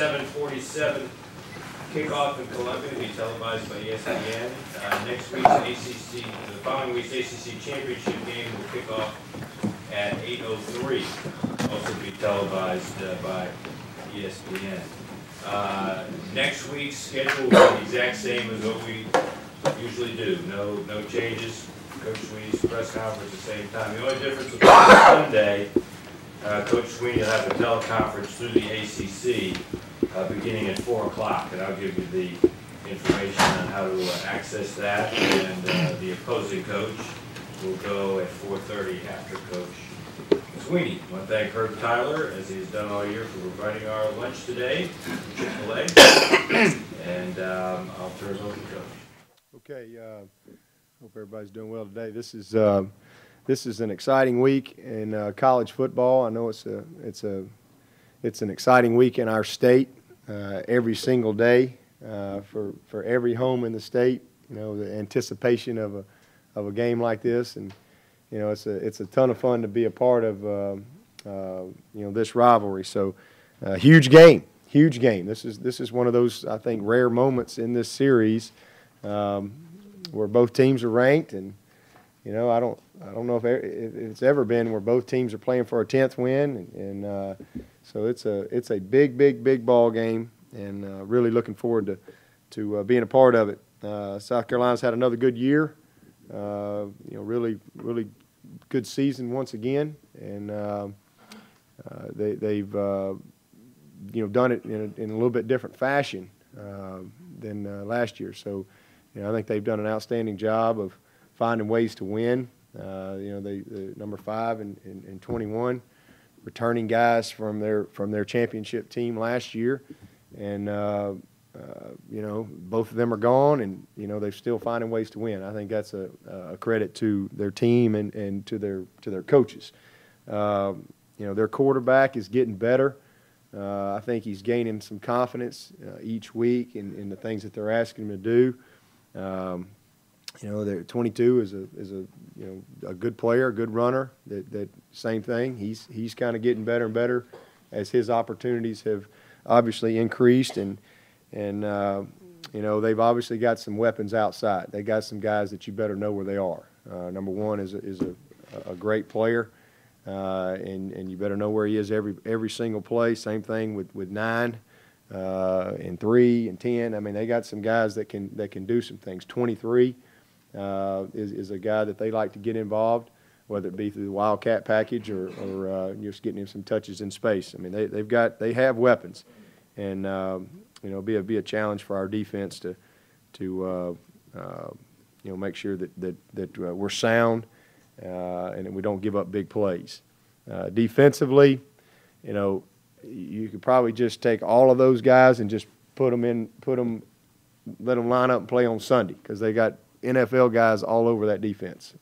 7:47 kickoff in Columbia will be televised by ESPN. Next week's ACC, the following week's ACC championship game will kick off at 8:03. Also be televised by ESPN. Next week's schedule will be the exact same as what we usually do. No changes. Coach Swinney's press conference at the same time. The only difference will be Sunday. Coach Swinney will have a teleconference through the ACC beginning at 4 o'clock, and I'll give you the information on how to access that. And the opposing coach will go at 4:30 after Coach Swinney. I want to thank Herb Tyler, as he has done all year, for providing our lunch today from Chick-fil-A. And I'll turn it over to Coach. Okay. Hope everybody's doing well today. This is an exciting week in college football. I know it's an exciting week in our state. Every single day for every home in the state. You know, the anticipation of a game like this, and you know, it's a ton of fun to be a part of this rivalry. So huge game. This is one of those, I think, rare moments in this series where both teams are ranked, and you know, I don't know if it's ever been where both teams are playing for a 10th win, and so it's a big ball game, and really looking forward to being a part of it. South Carolina's had another good year, you know, really good season once again, and they've you know, done it in a little bit different fashion than last year. So you know, I think they've done an outstanding job of finding ways to win. You know, they number 5 and 21, returning guys from their championship team last year, and you know, both of them are gone, and you know, they're still finding ways to win. I think that's a credit to their team and to their coaches. You know, their quarterback is getting better. I think he's gaining some confidence each week in the things that they're asking him to do. You know, 22 is a you know, a good player, a good runner. That same thing. He's kind of getting better and better as his opportunities have obviously increased, and you know, they've obviously got some weapons outside. They got some guys that you better know where they are. Number 1 is a great player, and you better know where he is every single play. Same thing with 9. And 3 and 10. I mean, they got some guys that can do some things. 23 is a guy that they like to get involved, whether it be through the Wildcat package or just getting him some touches in space. I mean, they have weapons, and you know, be a challenge for our defense to you know, make sure that we're sound and that we don't give up big plays. Defensively, you know, you could probably just take all of those guys and just let them line up and play on Sunday, because they got NFL guys all over that defense.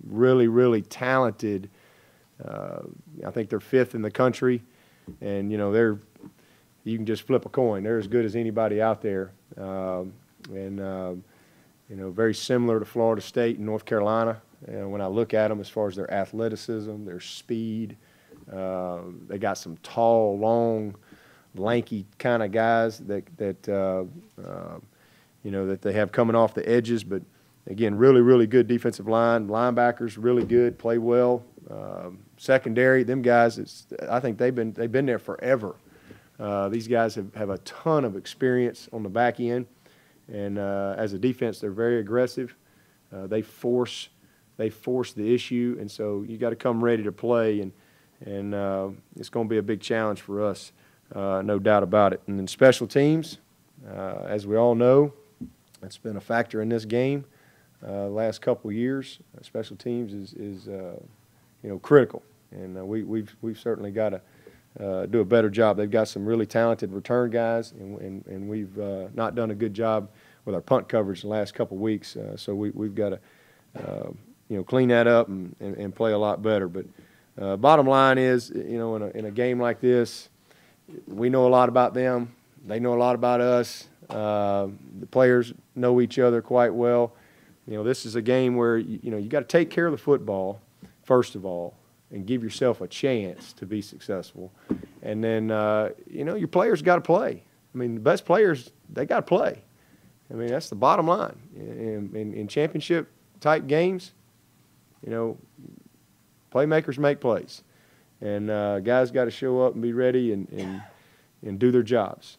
Really talented. I think they're 5th in the country, and you know, you can just flip a coin. They're as good as anybody out there, and you know, very similar to Florida State and North Carolina. When I look at them as far as their athleticism, their speed. They got some tall, long, lanky kind of guys that you know, that they have coming off the edges. But again, really good defensive line. Linebackers really good, play well. Secondary, them guys, I think they've been there forever. These guys have a ton of experience on the back end, and as a defense, they're very aggressive. They force the issue, and so you got to come ready to play, and it's going to be a big challenge for us, no doubt about it. And then special teams, as we all know, it's been a factor in this game the last couple of years. Special teams is you know, critical, and we've certainly got to do a better job. They've got some really talented return guys, and we've not done a good job with our punt coverage the last couple of weeks. So we've got to you know, clean that up and play a lot better. But bottom line is, you know, in a game like this, we know a lot about them. They know a lot about us. The players know each other quite well. You know, this is a game where you know, you got to take care of the football first of all, and give yourself a chance to be successful. And then, you know, your players got to play. I mean, the best players, they got to play. I mean, that's the bottom line. In championship-type games, you know, playmakers make plays. And guys got to show up and be ready and do their jobs.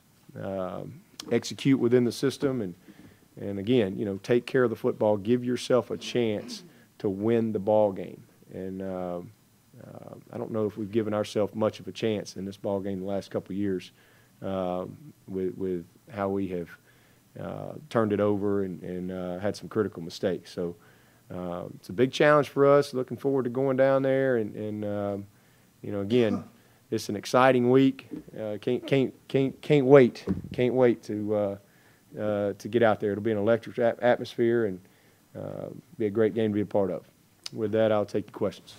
Execute within the system and again, you know, take care of the football. Give yourself a chance to win the ball game. And I don't know if we've given ourselves much of a chance in this ball game the last couple of years with how we have turned it over and had some critical mistakes. So it's a big challenge for us. Looking forward to going down there and you know, again, it's an exciting week. Can't wait. Can't wait to get out there. It'll be an electric atmosphere and be a great game to be a part of. With that, I'll take the questions.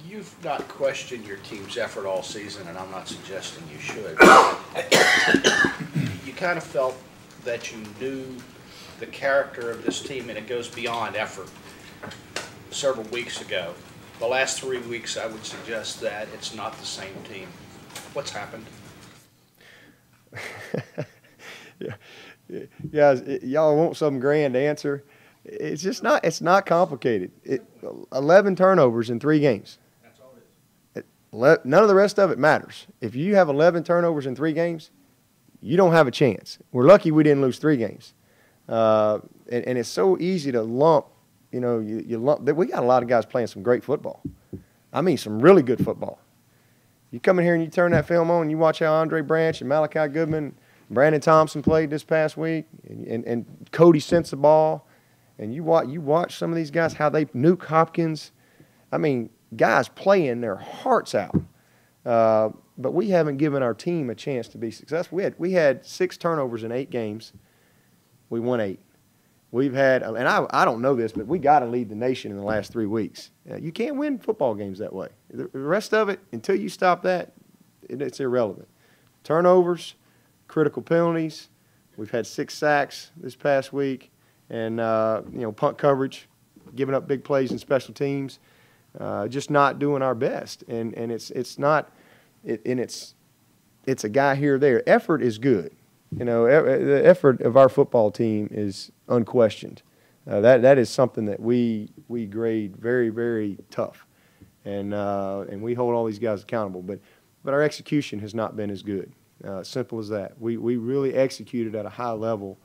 You've not questioned your team's effort all season, and I'm not suggesting you should. You kind of felt that you knew the character of this team, and it goes beyond effort several weeks ago. The last 3 weeks, I would suggest that it's not the same team. What's happened? Guys, y'all want some grand answer? It's just not. It's not complicated. 11 turnovers in 3 games. That's all it is. None of the rest of it matters. If you have 11 turnovers in 3 games, you don't have a chance. We're lucky we didn't lose 3 games. And it's so easy to lump. You know, you lump. We got a lot of guys playing some great football. I mean, some really good football. You come in here and you turn that film on and you watch how Andre Branch and Malachi Goodman, Brandon Thompson played this past week, and Cody sends the ball, and you watch some of these guys how they nuke Hopkins. I mean, guys playing their hearts out. But we haven't given our team a chance to be successful. We had 6 turnovers in 8 games. We won 8. We've had, and I don't know this, but we got to lead the nation in the last 3 weeks. You can't win football games that way. The rest of it, until you stop that, it's irrelevant. Turnovers, critical penalties. We've had 6 sacks this past week, and you know, punt coverage, giving up big plays in special teams, just not doing our best. And it's not, it's a guy here or there. Effort is good. You know, the effort of our football team is unquestioned. That is something that we grade very, very tough, and we hold all these guys accountable. But our execution has not been as good. Simple as that. We really executed at a high level.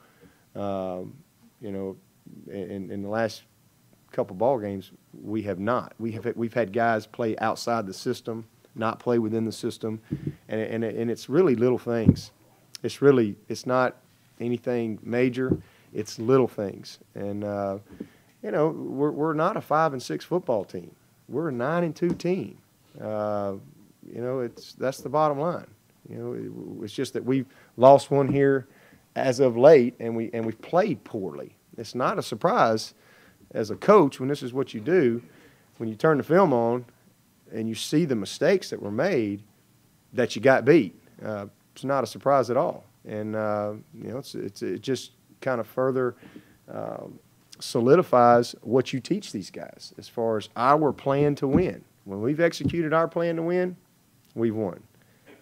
You know, in the last couple ball games, we have not. We've had guys play outside the system, not play within the system, and it's really little things. It's not anything major. It's little things. And, you know, we're not a 5-6 football team. We're a 9-2 team. You know, that's the bottom line. You know, it's just that we've lost one here as of late, and we've played poorly. It's not a surprise as a coach when this is what you do, when you turn the film on and you see the mistakes that were made, that you got beat. It's not a surprise at all, and you know, it just kind of further solidifies what you teach these guys as far as our plan to win. When we've executed our plan to win, we've won,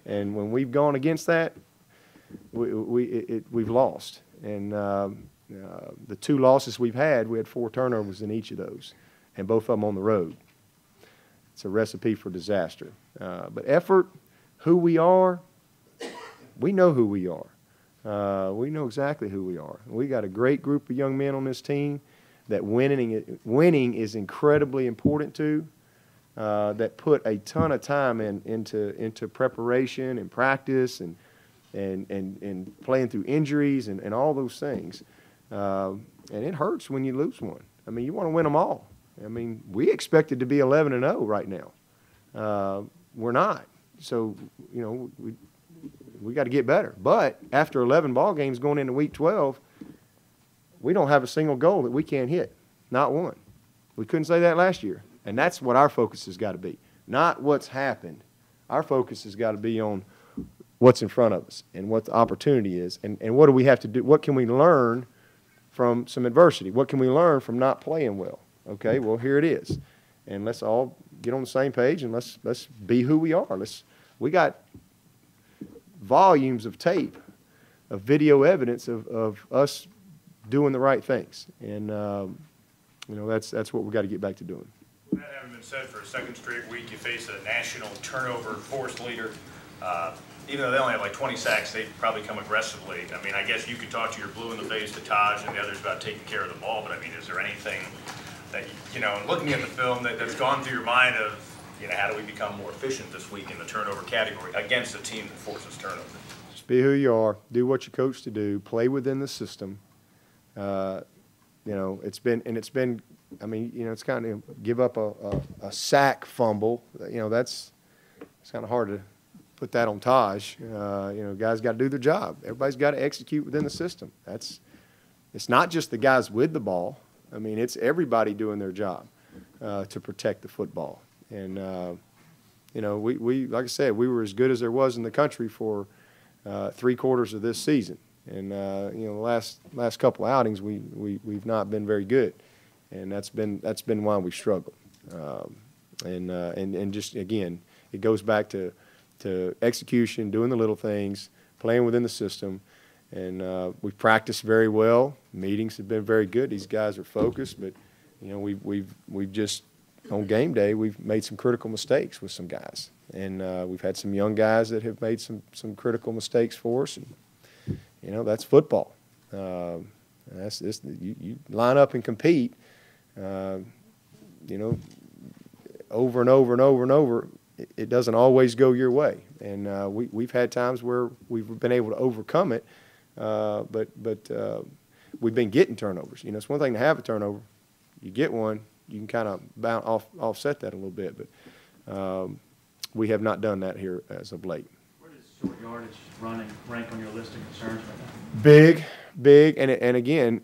and when we've gone against that, we've lost. And the 2 losses we've had, we had 4 turnovers in each of those, and both of them on the road. It's a recipe for disaster. But effort, who we are. We know who we are. We know exactly who we are. We got a great group of young men on this team that winning is incredibly important to, that put a ton of time into preparation and practice and playing through injuries and all those things. And it hurts when you lose one. I mean, you want to win them all. I mean, we expected to be 11-0 right now. We're not. So, you know, we got to get better. But after 11 ball games going into week 12, we don't have a single goal that we can't hit. Not one. We couldn't say that last year. And that's what our focus has got to be. Not what's happened. Our focus has got to be on what's in front of us and what the opportunity is and what do we have to do. What can we learn from some adversity? What can we learn from not playing well? Okay, well, here it is. and let's all get on the same page, and let's be who we are. We got volumes of tape, of video evidence of us doing the right things, and that's what we got to get back to doing. That having been said, for a second straight week, you face a national turnover force leader. Even though they only have like 20 sacks, they probably come aggressively. I mean, I guess you could talk to your blue in the face, to Taj and the others, about taking care of the ball, but I mean, is there anything that, looking at the film that's gone through your mind of, how do we become more efficient this week in the turnover category against a team that forces turnover? Just be who you are, do what you're coached to do, play within the system. It's been, I mean, it's kind of give up a sack fumble. It's kind of hard to put that on Taj. Guys got to do their job. Everybody's got to execute within the system. It's not just the guys with the ball. I mean, it's everybody doing their job to protect the football. And we like I said, we were as good as there was in the country for 3/4 of this season. And the last couple outings, we've not been very good, and that's been why we struggled. And just again, it goes back to execution, doing the little things, playing within the system, and we've practiced very well. Meetings have been very good. These guys are focused, but we've just on game day we've made some critical mistakes with some guys, and we've had some young guys that have made some critical mistakes for us. And, that's football. That's this. You line up and compete. Over and over and over and over. It doesn't always go your way, and we've had times where we've been able to overcome it, but we've been getting turnovers. It's one thing to have a turnover. You get one, you can kind of offset that a little bit, but we have not done that here as of late. Where does short yardage running rank on your list of concerns right now? Big, and again,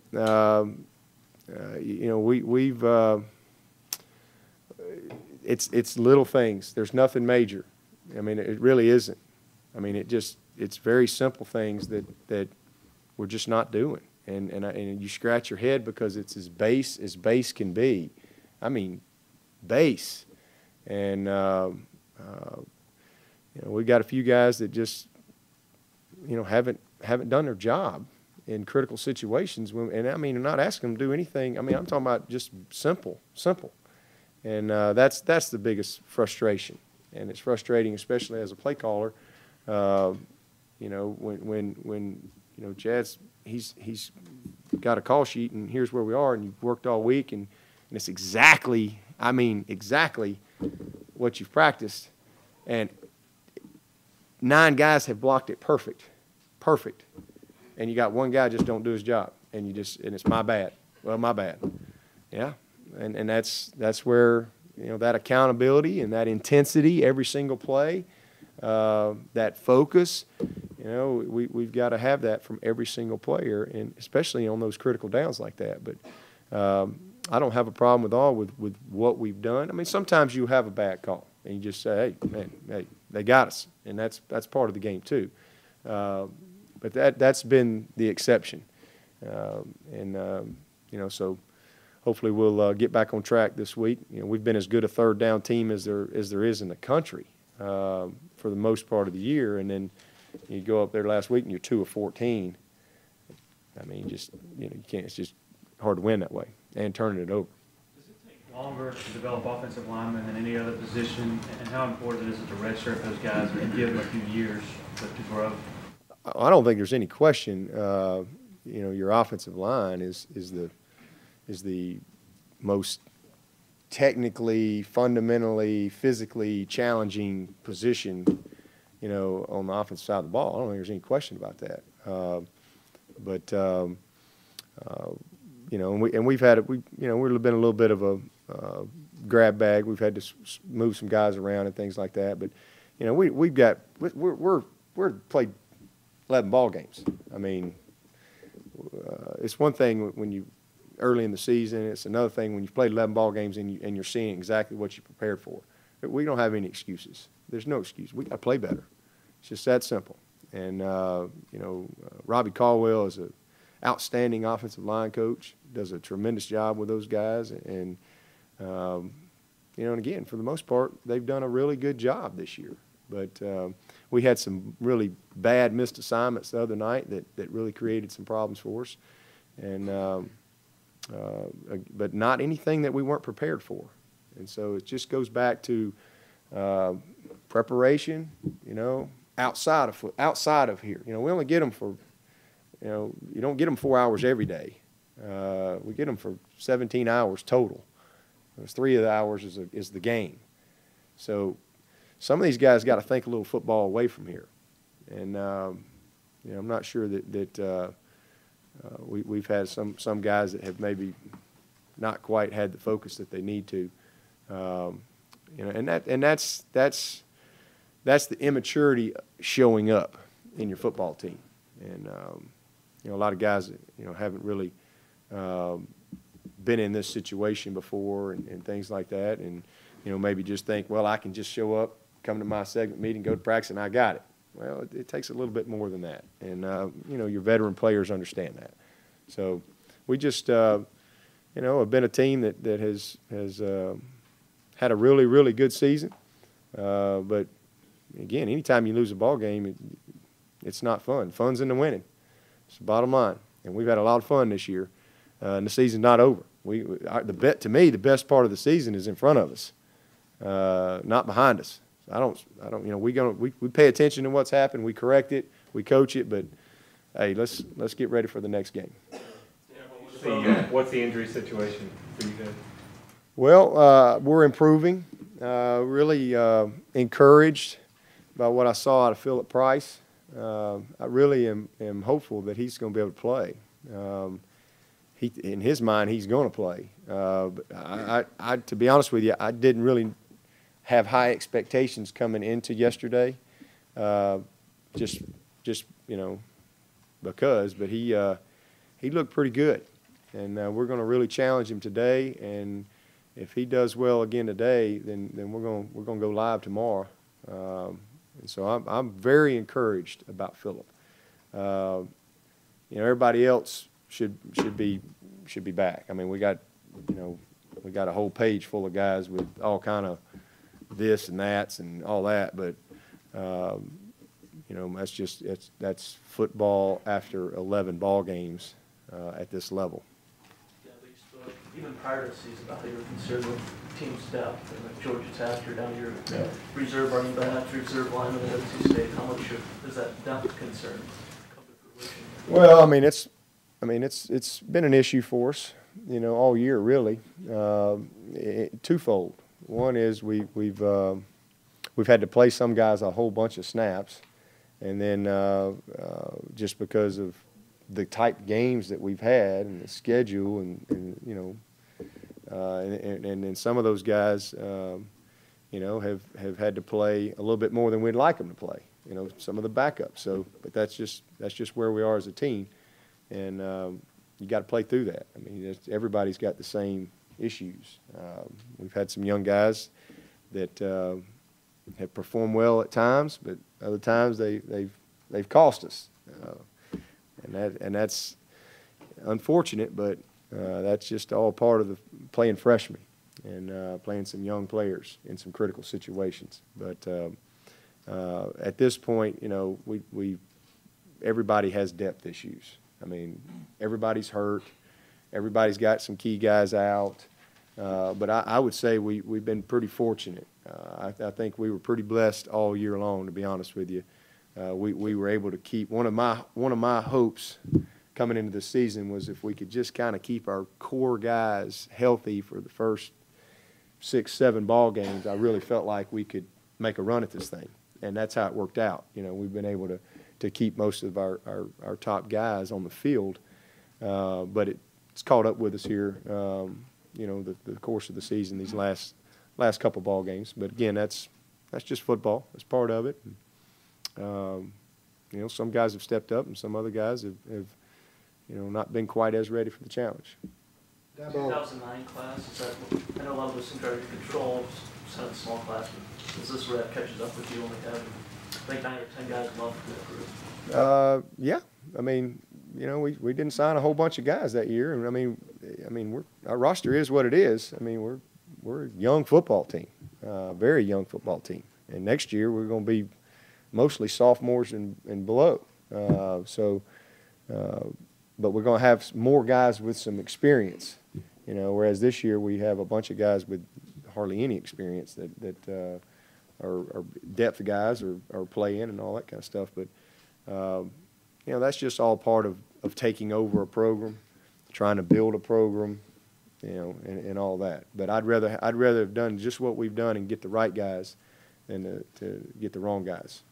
we've. It's little things. There's nothing major. I mean, it really isn't. I mean, it's very simple things that we're just not doing. And you scratch your head because it's as base can be. I mean, base. And we've got a few guys that just haven't done their job in critical situations. And I mean, I'm not asking them to do anything. I mean, I'm talking about just simple. And that's the biggest frustration, and it's frustrating, especially as a play caller. When Jazz, he's got a call sheet, and here's where we are, and you've worked all week, and it's exactly what you've practiced, and 9 guys have blocked it perfect, and you got one guy just don't do his job, and it's my bad. Well, my bad. Yeah. And that's where that accountability and that intensity every single play, that focus, we've got to have that from every single player, and especially on those critical downs like that. But I don't have a problem with what we've done. I mean, sometimes you have a bad call and you just say, hey, they got us, and that's part of the game too. But that's been the exception, so. Hopefully we'll get back on track this week. We've been as good a third down team as there is in the country for the most part of the year, and then you go up there last week and you're 2 of 14. I mean, you can't. It's just hard to win that way and turning it over. Does it take longer to develop offensive linemen than any other position, and how important is it to redshirt those guys and give them a few years to grow? I don't think there's any question. Your offensive line is the most technically, fundamentally, physically challenging position, on the offensive side of the ball. I don't think there's any question about that. And we've had we've been a little bit of a grab bag. We've had to move some guys around and things like that. But we're played 11 ball games. I mean, it's one thing when you early in the season. It's another thing when you've played 11 ball games and you're seeing exactly what you prepared for. But we don't have any excuses. There's no excuse. We got to play better. It's just that simple. And Robbie Caldwell is an outstanding offensive line coach. Does a tremendous job with those guys. And you know, and again, for the most part, they've done a really good job this year. But we had some really bad missed assignments the other night that really created some problems for us. And but not anything that we weren't prepared for. And so it just goes back to preparation, you know, outside of here. You know, we only get them for, you know, you don't get them 4 hours every day. We get them for 17 hours total. 3 of the hours is the game. So some of these guys got to think a little football away from here. And, you know, I'm not sure that we've had some guys that have maybe not quite had the focus that they need to. You know, and that's the immaturity showing up in your football team. And, you know, a lot of guys that, you know, haven't really been in this situation before and things like that. And, you know, maybe just think, well, I can just show up, come to my segment meeting, go to practice, and I got it. Well, it takes a little bit more than that. And, you know, your veteran players understand that. So we just, you know, have been a team that has had a really, really good season. But, again, anytime you lose a ball game, it's not fun. Fun's in the winning. It's the bottom line. And we've had a lot of fun this year. And the season's not over. To me, the best part of the season is in front of us, not behind us. I don't. You know, we pay attention to what's happened. We correct it. We coach it. But hey, let's get ready for the next game. What's the injury situation for you guys? Well, we're improving. Really encouraged by what I saw out of Philip Price. I really am hopeful that he's going to be able to play. In his mind, he's going to play. But to be honest with you, I didn't really have high expectations coming into yesterday. Just you know, because. But he looked pretty good, and we're going to really challenge him today. And if he does well again today, then we're going to go live tomorrow. And so I'm very encouraged about Philip. You know, everybody else should be back. I mean, we got a whole page full of guys with all kind of this and that's and all that, but you know, that's football after 11 ball games at this level. Yeah, we spoke even prior to the season about how you were concerned with team's depth and like Georgia Tasker down here, reserve running backs, reserve linemen at NC State. How much is that depth concern come to fruition? Well, it's been an issue for us, you know, all year really. Twofold. One is we've had to play some guys a whole bunch of snaps, and then just because of the type games that we've had and the schedule, and you know, and then some of those guys, you know, have had to play a little bit more than we'd like them to play. You know, some of the backups. So, but that's just where we are as a team, and you got to play through that. I mean, everybody's got the same issues. We've had some young guys that have performed well at times, but other times they've cost us, and that's unfortunate. But that's just all part of the playing freshmen and playing some young players in some critical situations. But at this point, you know, everybody has depth issues. I mean, everybody's hurt. Everybody's got some key guys out. But I would say we've been pretty fortunate. I think we were pretty blessed all year long, to be honest with you. We were able to keep one of my hopes coming into the season was if we could just kind of keep our core guys healthy for the first 6-7 ball games. I really felt like we could make a run at this thing, and that's how it worked out. You know, we've been able to keep most of our top guys on the field, but it's caught up with us here. You know, the course of the season, these last couple ball games. But again, that's just football. That's part of it. And, you know, some guys have stepped up, and some other guys have you know, not been quite as ready for the challenge. 2009 class, is that? I know a lot of those things are in control, kind of small class. But is this where that catches up with you? Only having like 9 or 10 guys left in that group. Yeah. I mean, you know, we didn't sign a whole bunch of guys that year, and I mean, our roster is what it is. I mean, we're a young football team, very young football team. And next year we're going to be mostly sophomores and below. But we're going to have more guys with some experience, whereas this year we have a bunch of guys with hardly any experience that are depth guys or play in and all that kind of stuff. But, that's just all part of taking over a program, trying to build a program, and all that. But I'd rather have done just what we've done and get the right guys than to get the wrong guys.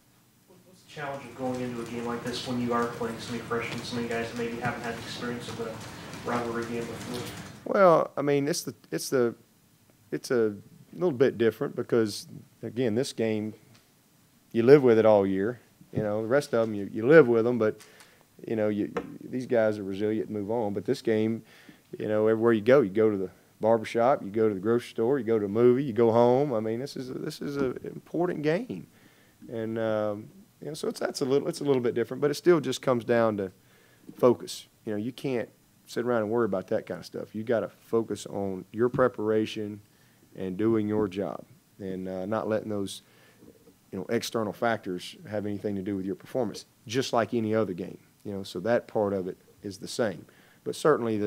What's the challenge of going into a game like this when you are playing so many freshmen, so many guys that maybe haven't had the experience of a rivalry game before? Well, I mean, it's a little bit different because, again, this game, you live with it all year. The rest of them, you live with them, but, these guys are resilient and move on. But this game, everywhere you go to the barbershop, you go to the grocery store, you go to a movie, you go home. I mean, this is an important game. And, so it's a little bit different, but it still just comes down to focus. You can't sit around and worry about that kind of stuff. You got to focus on your preparation and doing your job, and not letting those, external factors have anything to do with your performance, just like any other game. So that part of it is the same. But certainly,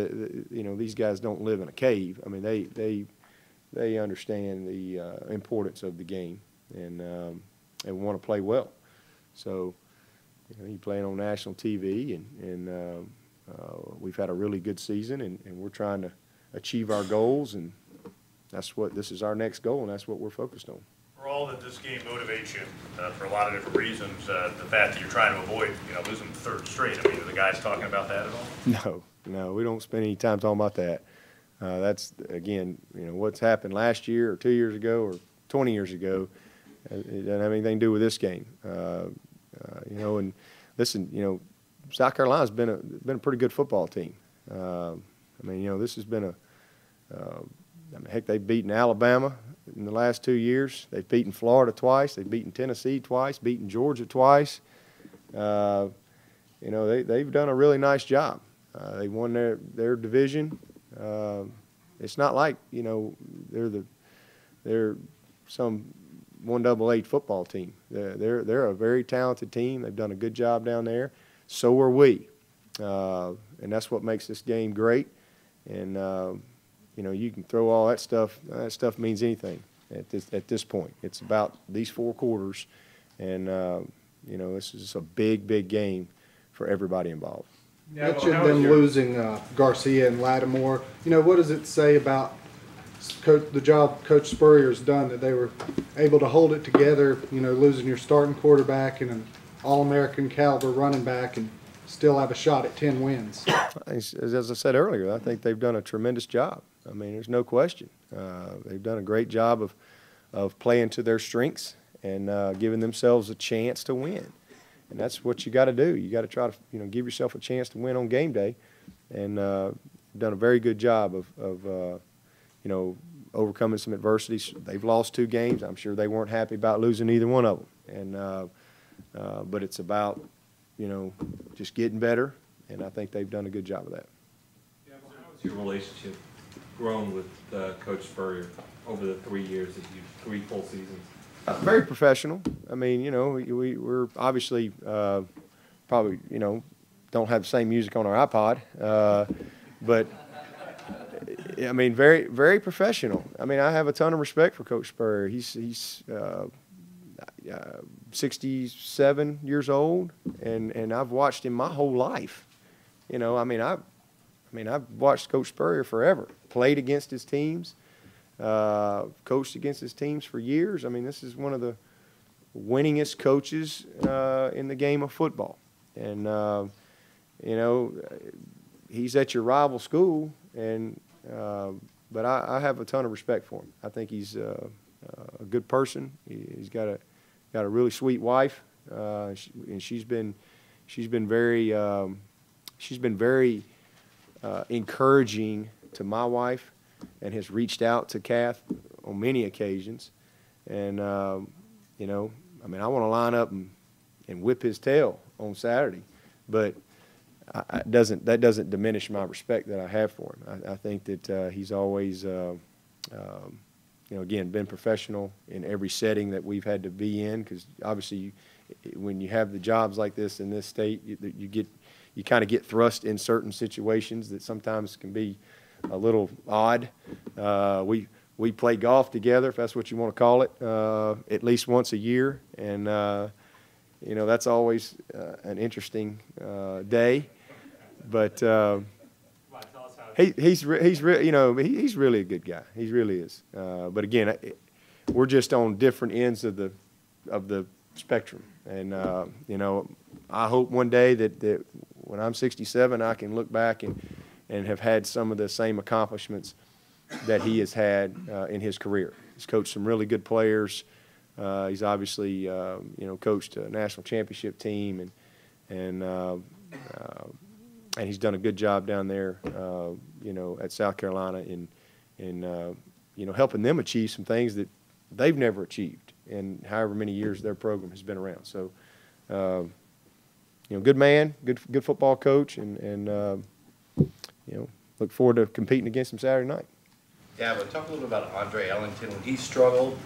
these guys don't live in a cave. I mean, they understand the importance of the game and want to play well. So, you playing on national TV, and we've had a really good season, and we're trying to achieve our goals, and this is our next goal, and that's what we're focused on. For all that this game motivates you for a lot of different reasons, the fact that you're trying to avoid, losing the third straight. I mean, are the guys talking about that at all? No, we don't spend any time talking about that. That's, again, what's happened last year or 2 years ago or 20 years ago. It doesn't have anything to do with this game. And listen, South Carolina's been a pretty good football team. This has been heck, they've beaten Alabama in the last 2 years. They've beaten Florida twice. They've beaten Tennessee twice, beaten Georgia twice. They've done a really nice job. They won their division. It's not like, they're some 1AA football team. They're a very talented team. They've done a good job down there. So are we. And that's what makes this game great. And, you can throw all that stuff. That stuff means anything at this point. It's about these 4 quarters. And, this is a big game for everybody involved. You mentioned them losing Garcia and Lattimore. What does it say about the job Coach Spurrier's done, that they were able to hold it together, losing your starting quarterback and an All-American caliber running back and still have a shot at 10 wins? As I said earlier, I think they've done a tremendous job. I mean, there's no question. They've done a great job of playing to their strengths and giving themselves a chance to win. And that's what you got to do. You got to try to, give yourself a chance to win on game day, and done a very good job of overcoming some adversities. They've lost 2 games. I'm sure they weren't happy about losing either one of them. But it's about, just getting better, and I think they've done a good job of that. How has your relationship grown with Coach Spurrier over the 3 years that 3 full seasons? Very professional. I mean, we're obviously probably, don't have the same music on our iPod, but I mean, very, very professional. I mean, I have a ton of respect for Coach Spurrier. He's 67 years old, and I've watched him my whole life. I've watched Coach Spurrier forever. Played against his teams. Coached against his teams for years. I mean, this is one of the winningest coaches in the game of football. And, he's at your rival school, but I have a ton of respect for him. I think he's a good person. He's got a really sweet wife, and she's been very encouraging to my wife, and has reached out to Kath on many occasions. And, I want to line up and whip his tail on Saturday. But that doesn't diminish my respect that I have for him. I think that he's always you know, again, been professional in every setting that we've had to be in, because obviously when you have the jobs like this in this state, you kind of get thrust in certain situations that sometimes can be a little odd. We play golf together, if that's what you want to call it, at least once a year, and you know, that's always an interesting day. But he's really a good guy. He really is. But again, we're just on different ends of the spectrum, and you know, I hope one day that when I'm 67, I can look back and have had some of the same accomplishments that he has had in his career. He's coached some really good players. He's obviously you know, coached a national championship team, and he's done a good job down there, you know, at South Carolina in you know, helping them achieve some things that they've never achieved in however many years their program has been around. So, you know, good man, good football coach, and you know, look forward to competing against him Saturday night. Yeah, but talk a little bit about Andre Ellington. When he struggled,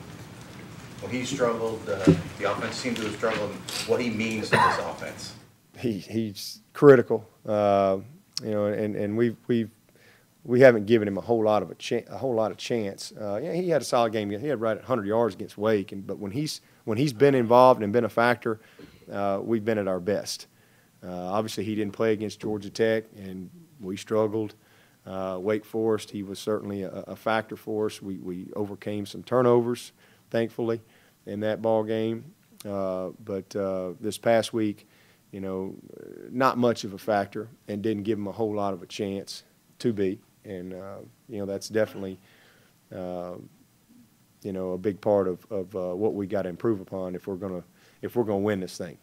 the offense seemed to have struggled, and what he means to this offense. He's critical, you know, and we haven't given him a whole lot of chance. Yeah, he had a solid game. He had right at 100 yards against Wake, but when he's been involved and been a factor, we've been at our best. Obviously, he didn't play against Georgia Tech, and we struggled. Wake Forest, he was certainly a factor for us. We overcame some turnovers, thankfully, in that ball game. But this past week, you know, not much of a factor, and didn't give him a whole lot of a chance to be. And you know, that's definitely you know, a big part of what we got to improve upon if we're gonna win this thing.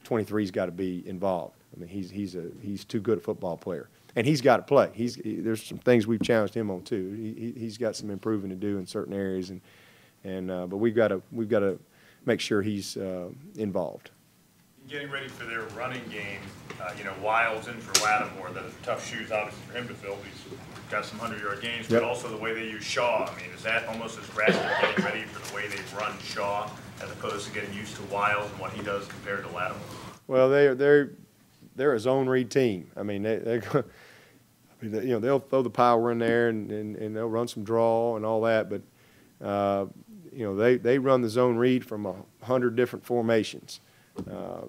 23's got to be involved. I mean, he's too good a football player, and he's got to play. There's some things we've challenged him on too. He's got some improving to do in certain areas, but we've got to make sure he's involved. Getting ready for their running game, you know, Wiles in for Lattimore. Those are tough shoes, obviously, for him to fill. He's got some 100-yard games, but also the way they use Shaw. I mean, is that almost as drastic getting ready for the way they run Shaw as opposed to getting used to Wiles and what he does compared to Lattimore? Well, they're a zone read team. I mean, you know, they'll throw the power in there and they'll run some draw and all that, but you know, they run the zone read from 100 different formations.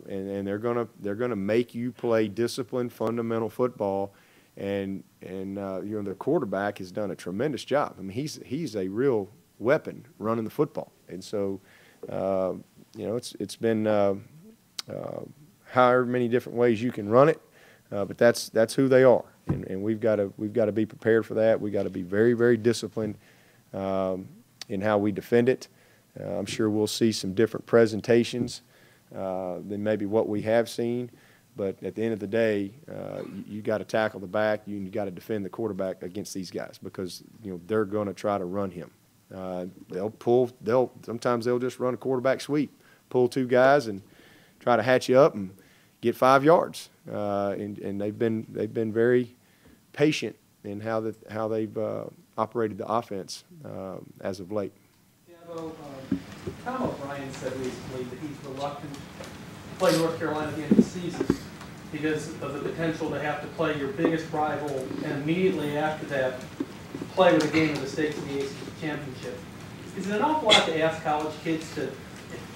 And they're gonna make you play disciplined, fundamental football, and you know, their quarterback has done a tremendous job. I mean, he's a real weapon running the football, and so you know, it's been however many different ways you can run it, but that's who they are, and we've got to be prepared for that. We got to be very, very disciplined in how we defend it. I'm sure we'll see some different presentations than maybe what we have seen, but at the end of the day, you got to tackle the back. You got to defend the quarterback against these guys, because you know, they're going to try to run him. Sometimes they'll just run a quarterback sweep, pull two guys and try to hatch you up and get 5 yards. And they've been very patient in how they've operated the offense as of late. Dabo, Tom O'Brien said recently that he's reluctant to play North Carolina at the end of the season because of the potential to have to play your biggest rival and immediately after that play with a game of the stakes in the ACC championship. Is it an awful lot to ask college kids to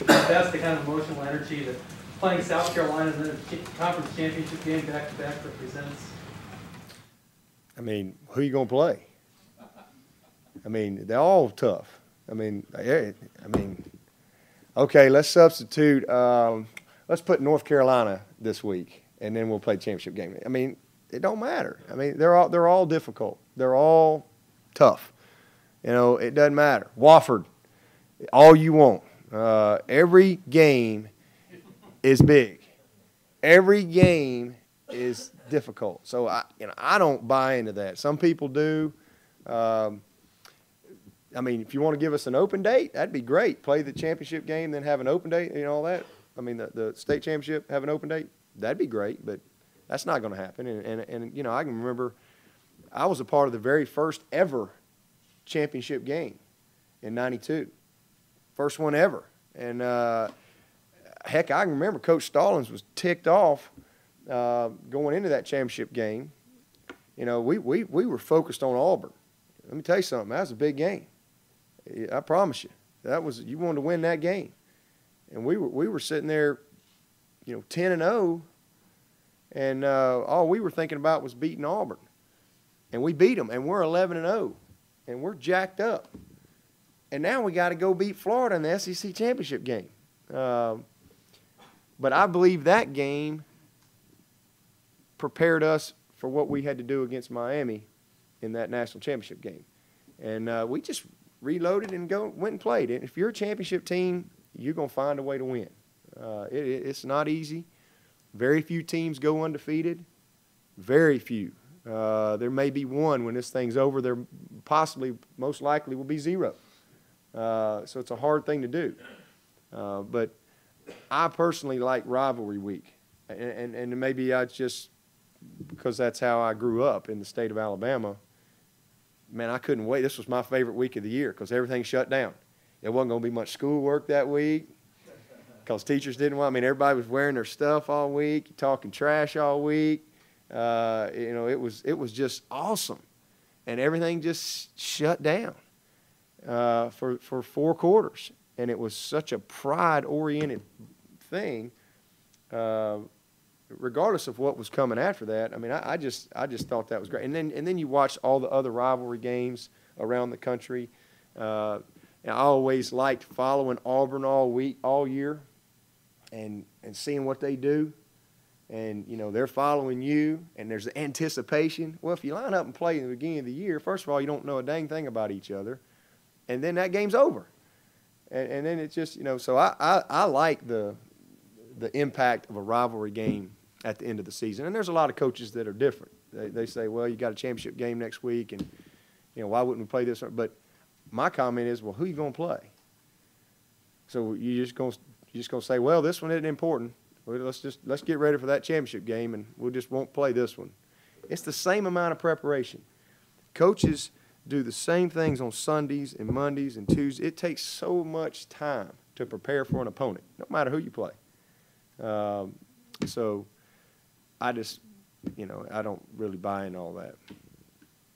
invest the kind of emotional energy that playing South Carolina and then a conference championship game back-to-back represents? I mean, who are you going to play? I mean, they're all tough. I mean, okay, let's substitute. Let's put North Carolina this week, and then we'll play the championship game. I mean, it don't matter. I mean, they're all difficult. They're all tough. You know, it doesn't matter. Wofford, all you want. Every game is big. Every game is difficult. So I don't buy into that. Some people do. I mean, if you want to give us an open date, that'd be great. Play the championship game, then have an open date, you know, all that. I mean, the state championship, have an open date, that'd be great, but that's not going to happen. And you know, I can remember I was a part of the very first ever championship game in '92. First one ever. And, heck, I can remember Coach Stallings was ticked off going into that championship game. You know, we were focused on Auburn. Let me tell you something. That was a big game. I promise you. You wanted to win that game. And we were sitting there, 10-0, and all we were thinking about was beating Auburn. And we beat them, and we're 11-0, and we're jacked up. And now we got to go beat Florida in the SEC championship game. But I believe that game prepared us for what we had to do against Miami in that national championship game. And we just reloaded and went and played. And if you're a championship team, you're going to find a way to win. It's not easy. Very few teams go undefeated. Very few. There may be one when this thing's over. There possibly, most likely, will be 0. So it's a hard thing to do. But I personally like rivalry week. And maybe I just, because that's how I grew up in the state of Alabama, man, I couldn't wait. This was my favorite week of the year because everything shut down. There wasn't going to be much schoolwork that week because teachers didn't want. I mean, everybody was wearing their stuff all week, talking trash all week. It was just awesome, and everything just shut down for 4 quarters, and it was such a pride-oriented thing. Regardless of what was coming after that, I mean, I just thought that was great. And then you watch all the other rivalry games around the country. And I always liked following Auburn all year, and seeing what they do. And they're following you, and there's the anticipation. Well, if you line up and play in the beginning of the year, first of all, you don't know a dang thing about each other, and then that game's over. And then it's just So I like the impact of a rivalry game at the end of the season. And there's a lot of coaches that are different. They say, well, you got a championship game next week, and why wouldn't we play this? But my comment is, well, who are you going to play? So you just going to say, well, this one isn't important. Well, let's get ready for that championship game, and won't play this one. It's the same amount of preparation. Coaches do the same things on Sundays and Mondays and Tuesdays. It takes so much time to prepare for an opponent, no matter who you play. So I just, I don't really buy in all that.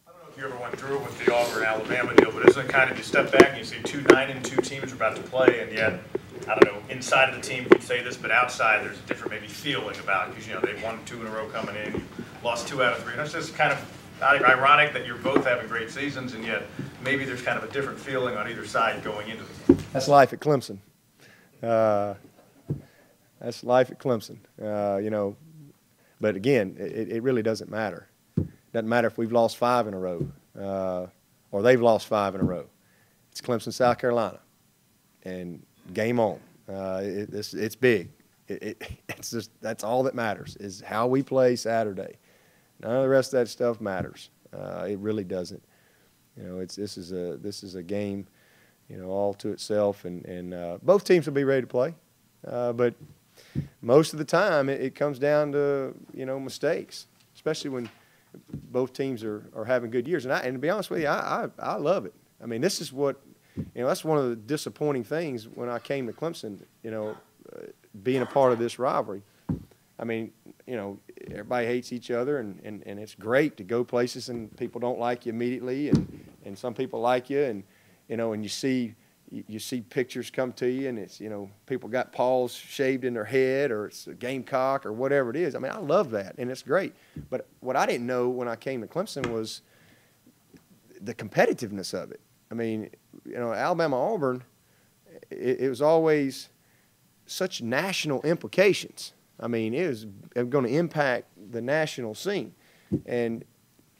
I don't know if you ever went through it with the Auburn-Alabama deal, but isn't it kind of, you step back and you see 2 9-2 teams are about to play, and yet, I don't know, inside of the team you'd say this, but outside there's a different maybe feeling about it, because, they've won 2 in a row coming in, you lost 2 out of 3, and it's just kind of ironic that you're both having great seasons, and yet maybe there's kind of a different feeling on either side going into the game. That's life at Clemson. That's life at Clemson, But again, it really doesn't matter. It doesn't matter if we've lost 5 in a row or they've lost 5 in a row. It's Clemson, South Carolina, and game on. It's big. It's just that's all that matters is how we play Saturday. None of the rest of that stuff matters. It really doesn't. This is a game, all to itself, and both teams will be ready to play, but most of the time it comes down to mistakes, especially when both teams are having good years. And to be honest with you, I love it. I mean, this is what that's one of the disappointing things when I came to Clemson. Being a part of this rivalry. I mean, everybody hates each other, and it's great to go places and people don't like you immediately, and some people like you, and and you see pictures come to you, and it's people got paws shaved in their head, or it's a gamecock or whatever it is. I mean, I love that, and it's great. But what I didn't know when I came to Clemson was the competitiveness of it. I mean, Alabama-Auburn, it was always such national implications. I mean, it was going to impact the national scene. And,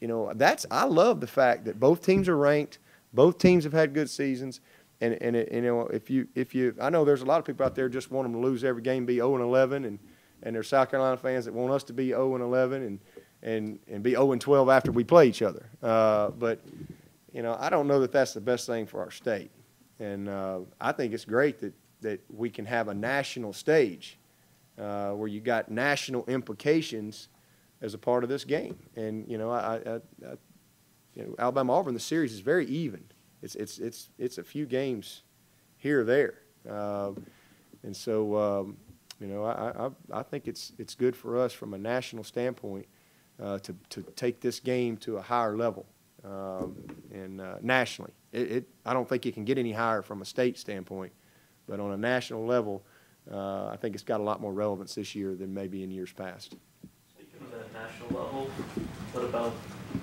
I love the fact that both teams are ranked, both teams have had good seasons. And if you, I know there's a lot of people out there just want them to lose every game, be 0-11, and there's South Carolina fans that want us to be 0-11 and be 0-12 after we play each other. But, I don't know that that's the best thing for our state. And I think it's great that we can have a national stage where you got national implications as a part of this game. And, Alabama-Auburn, the series is very even. It's a few games here or there, and so you know, I think it's good for us from a national standpoint to take this game to a higher level, and nationally. I don't think it can get any higher from a state standpoint, but on a national level, I think it's got a lot more relevance this year than maybe in years past. Speaking of that national level, what about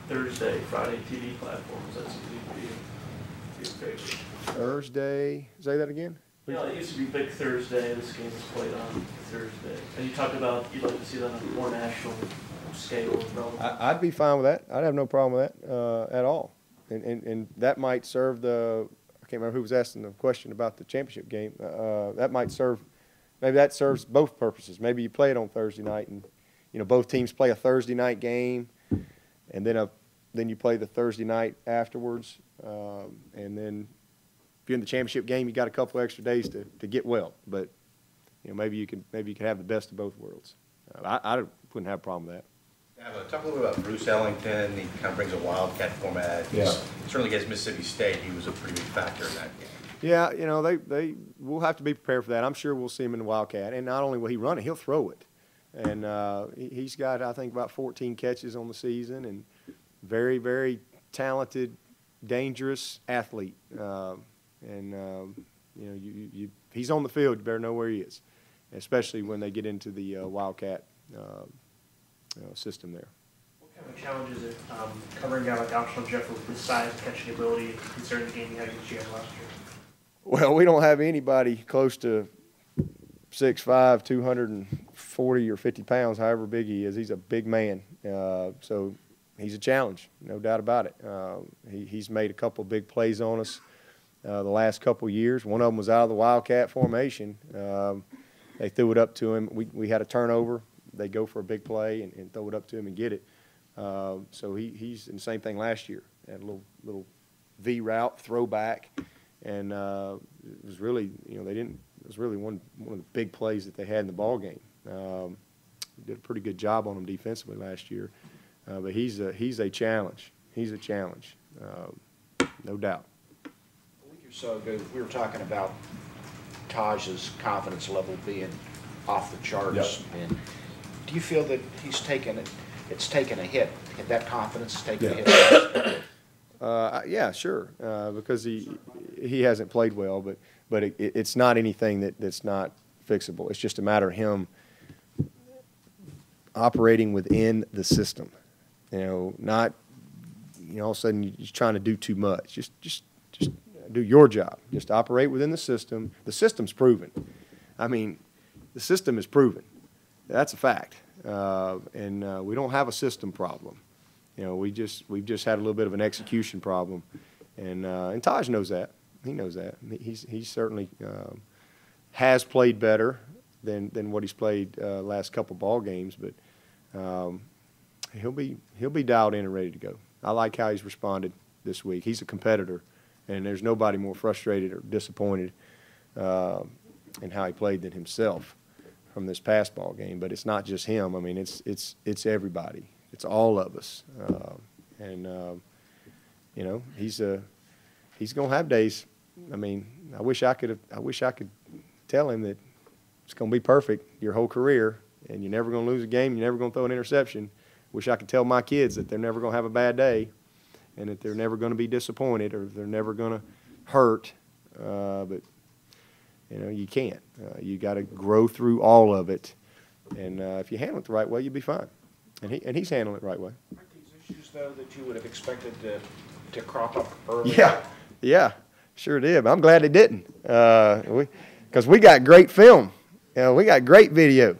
Thursday, Friday TV platforms? That's something to be your favorite. Thursday, say that again? Yeah, it used to be Big Thursday. This game is played on Thursday. And you talked about you'd like to see that on a more national scale. I'd be fine with that. I'd have no problem with that at all. And that might serve I can't remember who was asking the question about the championship game. That might serve, maybe that serves both purposes. Maybe you play it on Thursday night and, you know, both teams play a Thursday night game, and then you play the Thursday night afterwards. And then if you're in the championship game, you got a couple extra days to get well. But, you know, maybe you can have the best of both worlds. I wouldn't have a problem with that. Talk a little bit about Bruce Ellington. He kind of brings a Wildcat format. Yeah. Certainly against Mississippi State, he was a pretty big factor in that game. Yeah, you know, we'll have to be prepared for that. I'm sure we'll see him in the Wildcat. And not only will he run it, he'll throw it. And he's got, I think, about 14 catches on the season, and very, very talented, dangerous athlete. You know, he's on the field, you better know where he is, especially when they get into the Wildcat system there. What kind of challenge is it covering a guy like Alshon Jeffrey with his size, catching ability, considering the game he had against you guys last year? Well, we don't have anybody close to 6'5", 240 or 50 pounds, however big he is. He's a big man. So he's a challenge, no doubt about it. He's made a couple of big plays on us the last couple of years. One of them was out of the Wildcat formation. They threw it up to him. We had a turnover. They go for a big play and throw it up to him and get it. So he's in the same thing last year. Had a little V route, throwback, and it was really, you know, it was really one of the big plays that they had in the ball game. Did a pretty good job on him defensively last year, but he's a challenge. He's a challenge, no doubt. A week or so ago, we were talking about Taj's confidence level being off the charts. Yep. And do you feel that it's taken a hit, that confidence has taken a hit? Yeah, sure, because he hasn't played well, but it's not anything that's not fixable. It's just a matter of him operating within the system. You know, not, you know, all of a sudden you're trying to do too much. Just do your job. Just operate within the system. The system's proven. I mean, the system is proven. That's a fact. And we don't have a system problem. You know, we've just had a little bit of an execution problem, and Taj knows that. He knows that. He certainly has played better than what he's played last couple ball games, but he'll be dialed in and ready to go. I like how he's responded this week. He's a competitor, and there's nobody more frustrated or disappointed in how he played than himself from this past ball game. But it's not just him. I mean, it's everybody. It's all of us, you know, he's gonna have days. I mean, I wish I could tell him that it's gonna be perfect your whole career, and you're never gonna lose a game. You're never gonna throw an interception. Wish I could tell my kids that they're never gonna have a bad day, and that they're never gonna be disappointed or they're never gonna hurt. But you know, you can't. You got to grow through all of it, and if you handle it the right way, you'll be fine. And he's handling it the right way. Aren't these issues, though, that you would have expected to crop up early? Yeah, sure did. But I'm glad they didn't, because we got great film. You know, we got great video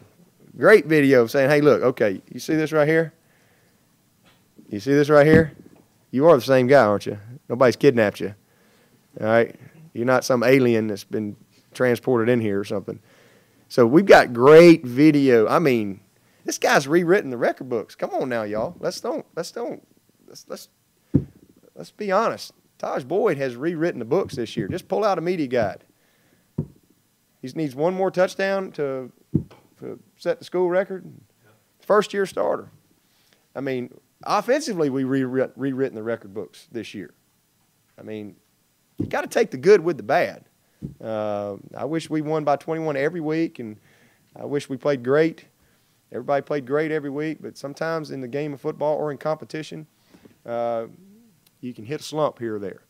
saying, hey, look, okay, you see this right here? You see this right here? You are the same guy, aren't you? Nobody's kidnapped you. All right? You're not some alien that's been transported in here or something. So we've got great video. I mean, this guy's rewritten the record books. Come on now, y'all. Let's be honest. Taj Boyd has rewritten the books this year. Just pull out a media guide. He needs one more touchdown to set the school record. First-year starter. I mean, offensively, we rewritten the record books this year. I mean, you got to take the good with the bad. I wish we won by 21 every week, and I wish we played great. Everybody played great every week, but sometimes in the game of football or in competition, you can hit a slump here or there.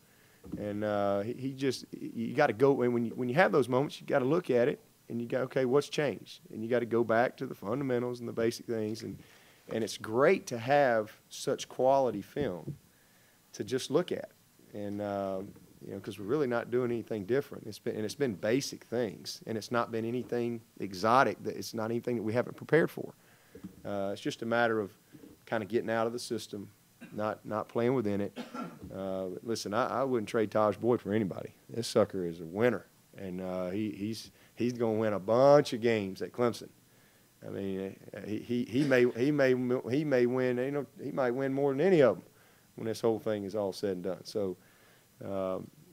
And you got to go, and when you have those moments, you got to look at it, and you go, okay, what's changed? And you got to go back to the fundamentals and the basic things, and it's great to have such quality film to just look at. And you know, because we're really not doing anything different. It's been basic things, and it's not been anything exotic. It's not anything that we haven't prepared for. It's just a matter of kind of getting out of the system, not playing within it. Listen, I wouldn't trade Taj Boyd for anybody. This sucker is a winner, and he's going to win a bunch of games at Clemson. I mean, he may win. You know, he might win more than any of them when this whole thing is all said and done. So.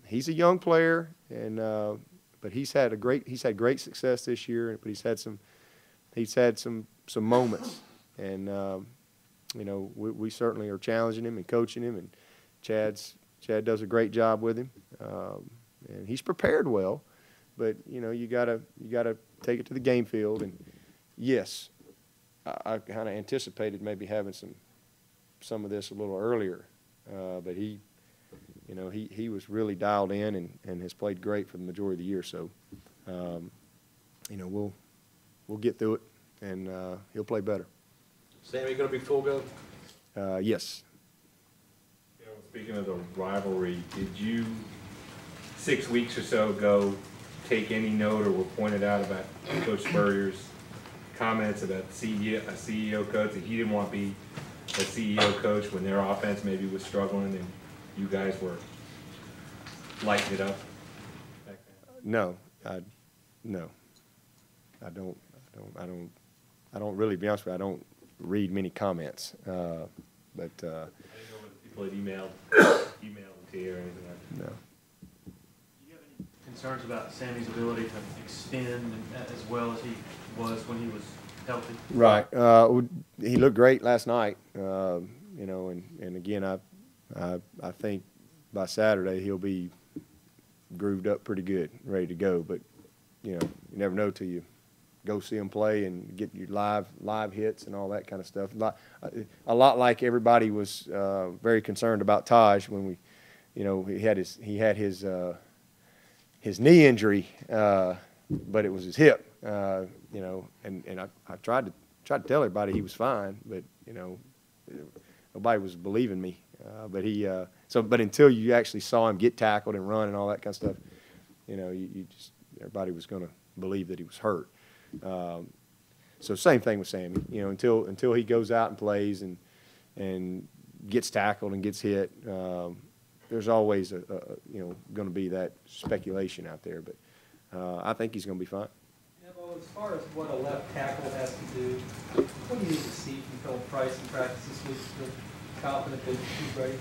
He's a young player, and but he's had great success this year. But he's had some moments, and you know, we certainly are challenging him and coaching him, and Chad does a great job with him, and he's prepared well. But you know, you gotta take it to the game field, and yes, I kind of anticipated maybe having some of this a little earlier, but he. You know, he was really dialed in and has played great for the majority of the year. So, you know, we'll get through it, and he'll play better. Sammy, going to be full go? Yes. You know, speaking of the rivalry, did you 6 weeks or so ago take any note or were pointed out about Coach Spurrier's comments about a CEO coach, that he didn't want to be a CEO coach when their offense maybe was struggling and you guys were lighting it up? No, I don't really, be honest with you, I don't read many comments, but I didn't know whether people had emailed to you or anything like that. No. Do you have any concerns about Sammy's ability to extend as well as he was when he was healthy? Right. He looked great last night, you know, and again, I think by Saturday he'll be grooved up pretty good, ready to go. But you know, you never know till you go see him play and get your live hits and all that kind of stuff. A lot like everybody was very concerned about Taj when we, you know, he had his knee injury, but it was his hip. You know, and I tried to tell everybody he was fine, but you know, nobody was believing me. But until you actually saw him get tackled and run and all that kind of stuff, you know, everybody was going to believe that he was hurt. So same thing with Sammy. You know, until he goes out and plays and gets tackled and gets hit, there's always you know, going to be that speculation out there. But I think he's going to be fine. Yeah, well, as far as what a left tackle has to do, what do you need to see from Phil Price in practice this week to feel confident that he's ready?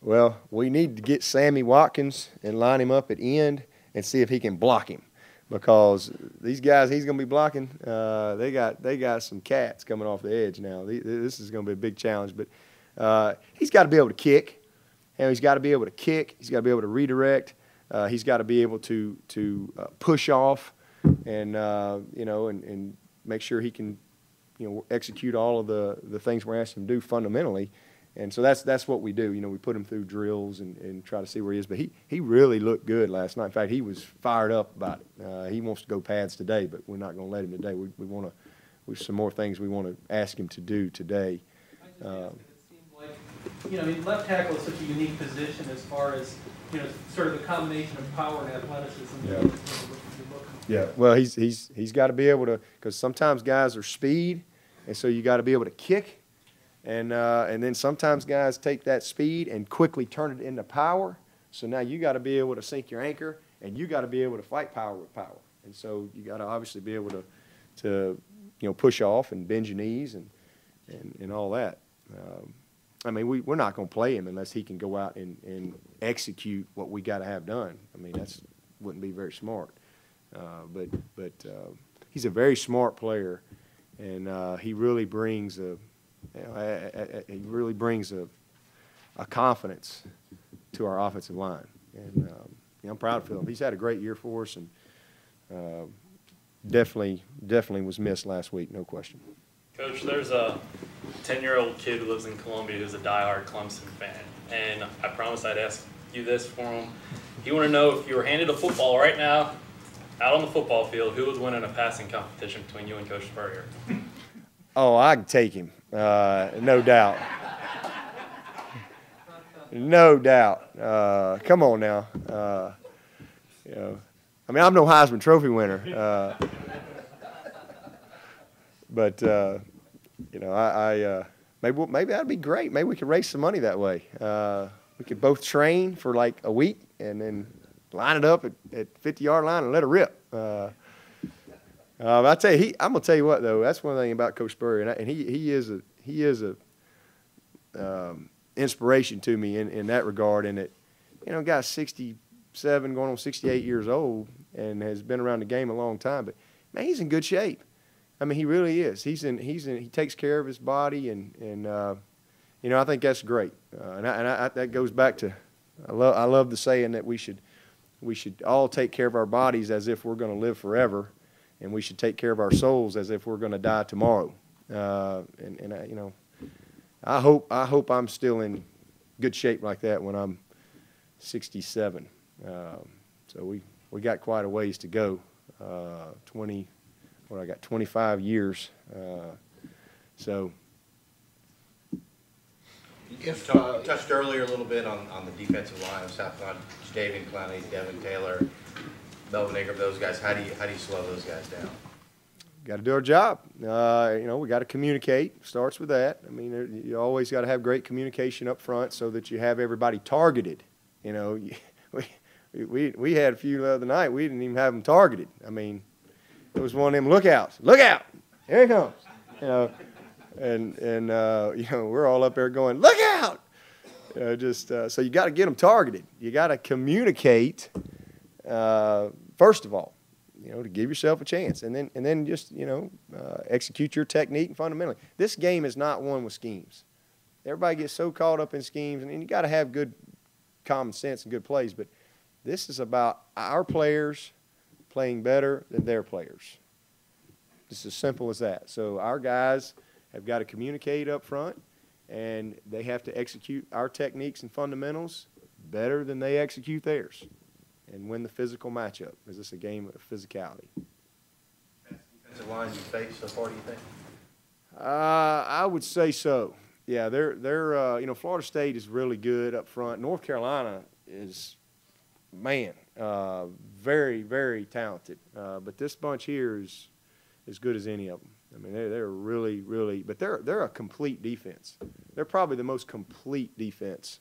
Well, we need to get Sammy Watkins and line him up at end and see if he can block him, because these guys he's going to be blocking, they got some cats coming off the edge now. This is going to be a big challenge, but he's got to be able to kick. And he's got to be able to kick. He's got to be able to redirect. He's got to be able to push off and you know, and make sure he can, you know, execute all of the things we're asking him to do fundamentally. And so that's what we do. You know, we put him through drills and try to see where he is. But he really looked good last night. In fact, he was fired up about it. He wants to go pads today, but we're not going to let him today. We want to. There's some more things we want to ask him to do today. It seemed like, you know, I mean, left tackle is such a unique position as far as, you know, sort of the combination of power and athleticism. Yeah. Yeah. Well, he's got to be able to, because sometimes guys are speed, and so you got to be able to kick. And then sometimes guys take that speed and quickly turn it into power. So now you got to be able to sink your anchor, and you got to be able to fight power with power. And so you got to obviously be able to you know, push off and bend your knees and all that. I mean, we're not going to play him unless he can go out and execute what we got to have done. I mean, that's wouldn't be very smart. But he's a very smart player, and he really brings a confidence to our offensive line. And I'm proud of Phil. He's had a great year for us, and definitely was missed last week, no question. Coach, there's a 10-year-old kid who lives in Columbia who's a diehard Clemson fan, and I promised I'd ask you this for him. You want to know if you were handed a football right now, out on the football field, who would win in a passing competition between you and Coach Spurrier? Oh, I can take him, no doubt. No doubt. Come on now. You know, I mean, I'm no Heisman Trophy winner, but you know, maybe that'd be great. Maybe we could raise some money that way. We could both train for like a week and then line it up at 50-yard line and let it rip. I tell you, I'm gonna tell you what though. That's one thing about Coach Spurrier, and he is a inspiration to me in that regard. And that, you know, guy's 67, going on 68 years old, and has been around the game a long time. But man, he's in good shape. I mean, he really is. He takes care of his body, and you know, I think that's great. And that goes back to I love the saying that we should all take care of our bodies as if we're going to live forever, and we should take care of our souls as if we're going to die tomorrow. You know, I hope I'm still in good shape like that when I'm 67. So we got quite a ways to go. I got 25 years. So. You touched earlier a little bit on the defensive line of South Carolina, David Clowney, Devin Taylor, Melvin Ingram, those guys. How do you slow those guys down? Got to do our job. You know, we got to communicate. Starts with that. I mean, you always got to have great communication up front so that you have everybody targeted. You know, we had a few the other night. We didn't even have them targeted. I mean, it was one of them lookouts. Look out! Here he comes. You know, and you know, we're all up there going, look out! So you got to get them targeted. You got to communicate first of all, you know, to give yourself a chance, and then just, you know, execute your technique and fundamentally. This game is not won with schemes. Everybody gets so caught up in schemes, and you got to have good common sense and good plays. But this is about our players playing better than their players. It's as simple as that. So our guys have got to communicate up front, and they have to execute our techniques and fundamentals better than they execute theirs, and win the physical matchup. Is this a game of physicality? Best defensive line you faced so far, do you think? I would say so. Yeah, they're you know, Florida State is really good up front. North Carolina is, man, very, very talented. But this bunch here is as good as any of them. I mean, they're really, really, but they're a complete defense. They're probably the most complete defense,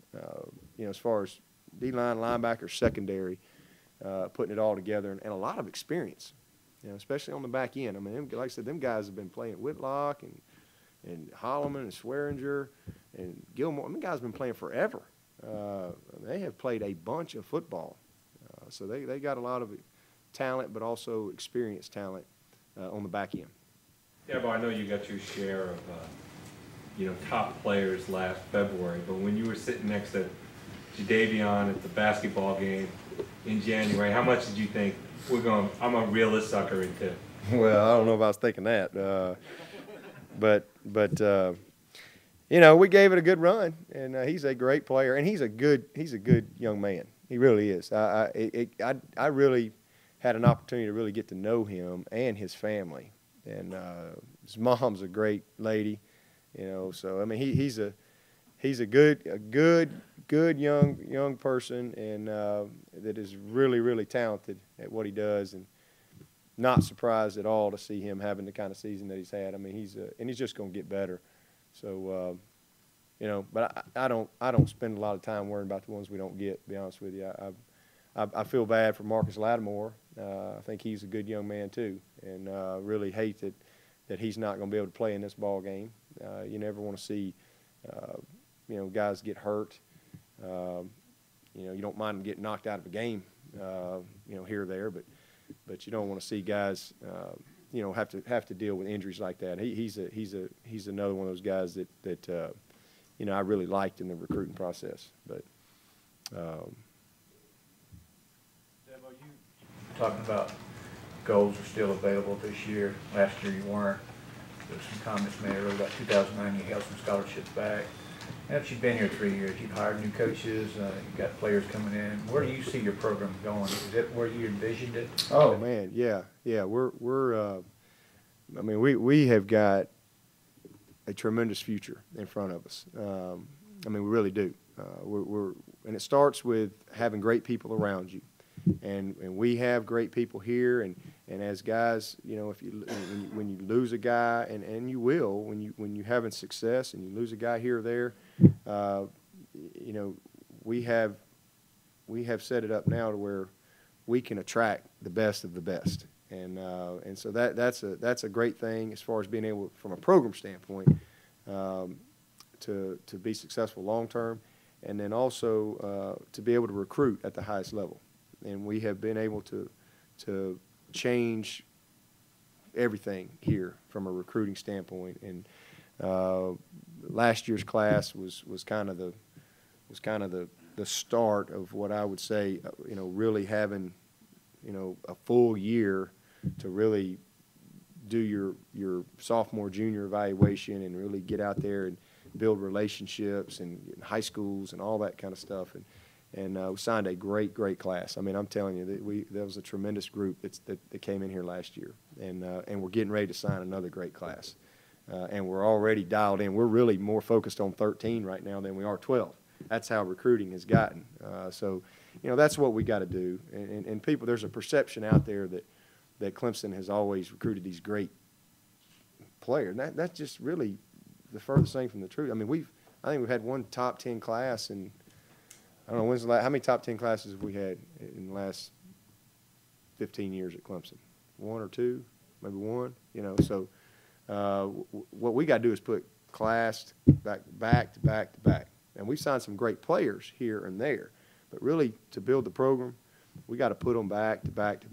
you know, as far as D-line, linebacker, secondary, putting it all together, and a lot of experience, you know, especially on the back end. I mean, like I said, them guys have been playing Whitlock and Holloman and Swearinger and Gilmore. I mean, guys have been playing forever. They have played a bunch of football, so they got a lot of talent, but also experienced talent on the back end. Yeah, but I know you got your share of, you know, top players last February, but when you were sitting next to Jadavion at the basketball game in January, how much did you think, I'm going to reel this sucker into? Well, I don't know if I was thinking that, but you know, we gave it a good run, and he's a great player, and he's a good young man. He really is. I really had an opportunity to really get to know him and his family. And his mom's a great lady, you know. So I mean, he's a good young person, and that is really, really talented at what he does, and not surprised at all to see him having the kind of season that he's had. I mean, he's just going to get better. So you know, but I don't spend a lot of time worrying about the ones we don't get. To be honest with you, I feel bad for Marcus Lattimore. I think he's a good young man too, and really hate that he's not going to be able to play in this ball game. You never want to see, you know, guys get hurt. You know, you don't mind them getting knocked out of a game, you know, here or there, but you don't want to see guys, you know, have to deal with injuries like that. He's another one of those guys that you know, I really liked in the recruiting process, but. talking about goals are still available this year. Last year you weren't. There's some comments made earlier about 2009, you held some scholarships back. Now that you've been here 3 years, you've hired new coaches, you've got players coming in. Where do you see your program going? Is it where you envisioned it? Oh man, yeah. I mean, we have got a tremendous future in front of us. I mean, we really do. And it starts with having great people around you, and we have great people here. And as guys, you know, when you lose a guy, and you will when you having success, and you lose a guy here or there, you know, we have set it up now to where we can attract the best of the best. And so that's a great thing as far as being able, from a program standpoint, to be successful long term, and then also to be able to recruit at the highest level. And we have been able to change everything here from a recruiting standpoint. And last year's class was kind of the start of what I would say, you know, really having, you know, a full year to really do your sophomore, junior evaluation and really get out there and build relationships and get in high schools and all that kind of stuff. And we signed a great class. I mean, I'm telling you, that was a tremendous group that came in here last year. And we're getting ready to sign another great class. And we're already dialed in. We're really more focused on 13 right now than we are 12. That's how recruiting has gotten. So, you know, that's what we got to do. And people, there's a perception out there that Clemson has always recruited these great players. And that's just really the furthest thing from the truth. I mean, I think we've had one top 10 class, and I don't know how many top 10 classes have we had in the last 15 years at Clemson? One or two, maybe one. You know, so what we got to do is put class back to back. And we've signed some great players here and there, but really to build the program, we got to put them back to back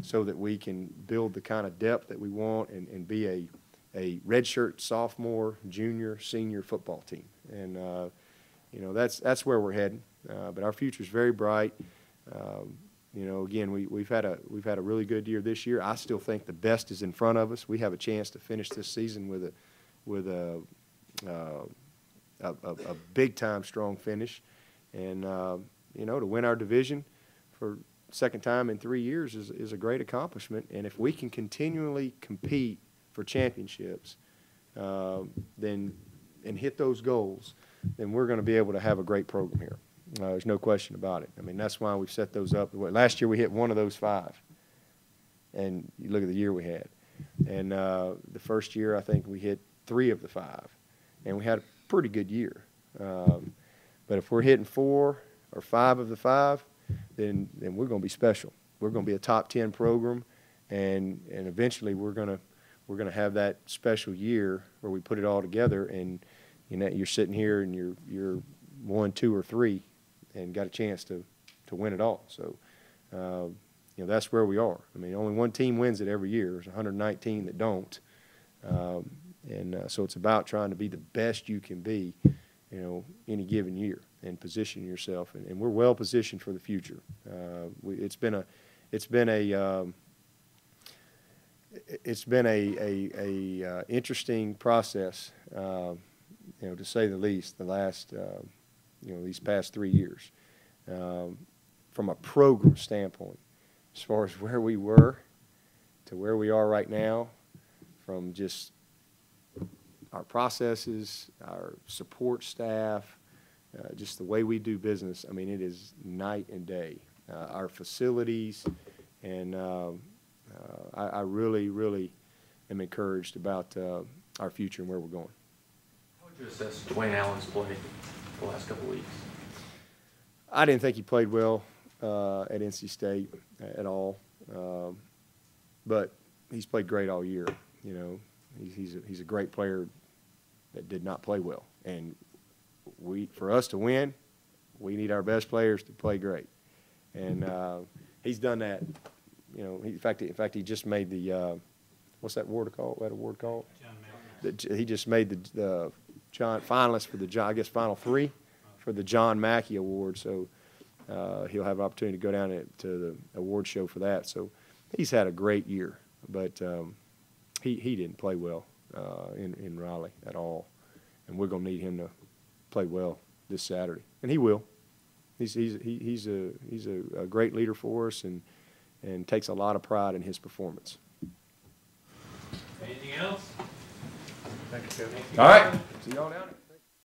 so that we can build the kind of depth that we want and be a redshirt sophomore, junior, senior football team. And you know, that's where we're heading. But our future is very bright. You know, again, we've had a really good year this year. I still think the best is in front of us. We have a chance to finish this season with a big time strong finish, and you know, to win our division for second time in 3 years is a great accomplishment. And if we can continually compete for championships, then and hit those goals, then we're going to be able to have a great program here. There's no question about it. I mean, that's why we've set those up. Last year we hit one of those 5, and you look at the year we had. And the first year I think we hit 3 of the 5, and we had a pretty good year. But if we're hitting 4 or 5 of the 5, then we're going to be special. We're going to be a top 10 program, and eventually we're going to have that special year where we put it all together, and you know, you're sitting here and you're 1, 2, or 3, and got a chance to win it all. So you know, that's where we are. I mean, only one team wins it every year. There's 119 that don't. So it's about trying to be the best you can be, you know, any given year, and position yourself. And we're well positioned for the future. It's been a interesting process, you know, to say the least. The last, you know, these past 3 years, from a program standpoint, as far as where we were to where we are right now, from just our processes, our support staff, just the way we do business. I mean, it is night and day. Our facilities, and I really am encouraged about our future and where we're going. How would you assess Dwayne Allen's play the last couple of weeks? I didn't think he played well at NC State at all, but he's played great all year. You know, he's a great player that did not play well, and for us to win, we need our best players to play great, and he's done that. You know, in fact, he just made the what's that award called? That award called? He just made the John finalists for the John, I guess, Final 3 for the John Mackey Award. So he'll have an opportunity to go down to the award show for that. So he's had a great year, but he didn't play well in Raleigh at all, and we're going to need him to play well this Saturday, and he will. He's a great leader for us, and takes a lot of pride in his performance. Anything else? Thank you, Coach. Thank you. All right. See y'all down there.